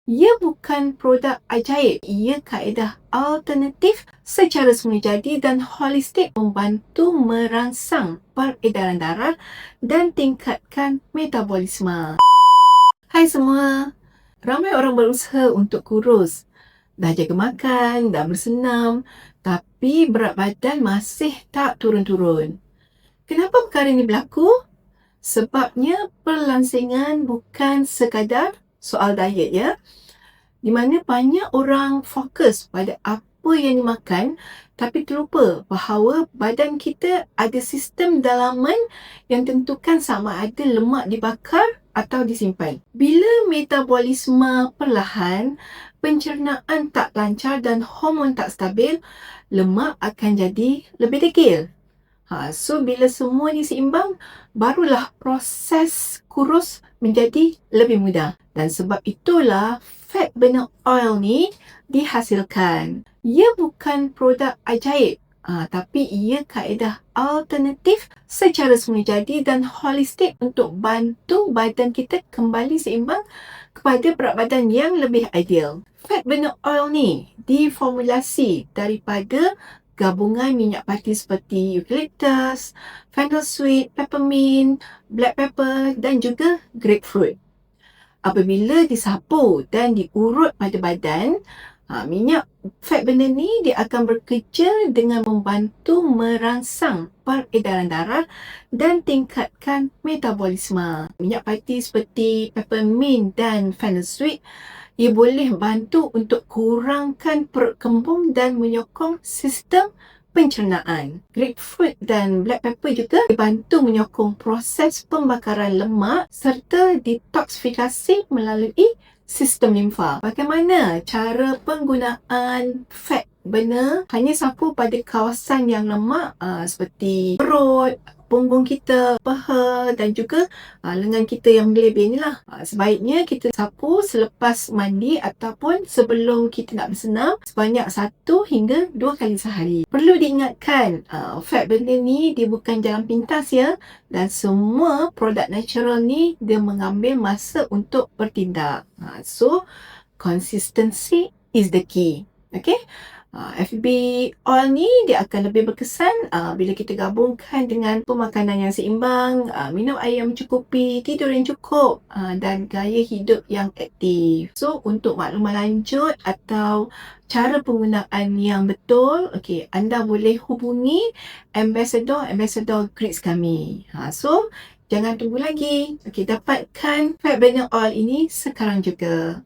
Ia bukan produk ajaib, ia kaedah alternatif secara semula jadi dan holistik membantu merangsang peredaran darah dan tingkatkan metabolisme. Hai semua, ramai orang berusaha untuk kurus, dah jaga makan, dah bersenam, tapi berat badan masih tak turun-turun. Kenapa perkara ini berlaku? Sebabnya perlansingan bukan sekadar soal diet ya. Di mana banyak orang fokus pada apa yang dimakan tapi terlupa bahawa badan kita ada sistem dalaman yang tentukan sama ada lemak dibakar atau disimpan. Bila metabolisme perlahan, pencernaan tak lancar dan hormon tak stabil, lemak akan jadi lebih degil. So bila semua ni seimbang, barulah proses kurus menjadi lebih mudah. Dan sebab itulah fat burner oil ni dihasilkan. Ia bukan produk ajaib, tapi ia kaedah alternatif secara semula jadi dan holistik untuk bantu badan kita kembali seimbang kepada berat badan yang lebih ideal. Fat burner oil ni diformulasi daripada gabungan minyak pati seperti eucalyptus, fennel sweet, peppermint, black pepper dan juga grapefruit. Apabila disapu dan diurut pada badan, minyak fat burner ni dia akan bekerja dengan membantu merangsang peredaran darah dan tingkatkan metabolisme. Minyak pati seperti peppermint dan fennel sweet ia boleh bantu untuk kurangkan perut kembung dan menyokong sistem pencernaan. Grapefruit dan black pepper juga bantu menyokong proses pembakaran lemak serta detoksifikasi melalui sistem limfa. Bagaimana cara penggunaan fat burner? Hanya sapu pada kawasan yang lemak seperti perut, punggung kita, paha dan juga lengan kita yang melebih ni lah. Sebaiknya kita sapu selepas mandi ataupun sebelum kita nak bersenam sebanyak 1 hingga 2 kali sehari. Perlu diingatkan, fat burner ni dia bukan jalan pintas ya, dan semua produk natural ni dia mengambil masa untuk bertindak. So, consistency is the key. Okay? FB oil ni dia akan lebih berkesan bila kita gabungkan dengan pemakanan yang seimbang, minum air yang mencukupi, tidur yang cukup dan gaya hidup yang aktif. So untuk maklumat lanjut atau cara penggunaan yang betul, anda boleh hubungi ambassador Greats kami. So jangan tunggu lagi. Dapatkan fat burner oil ini sekarang juga.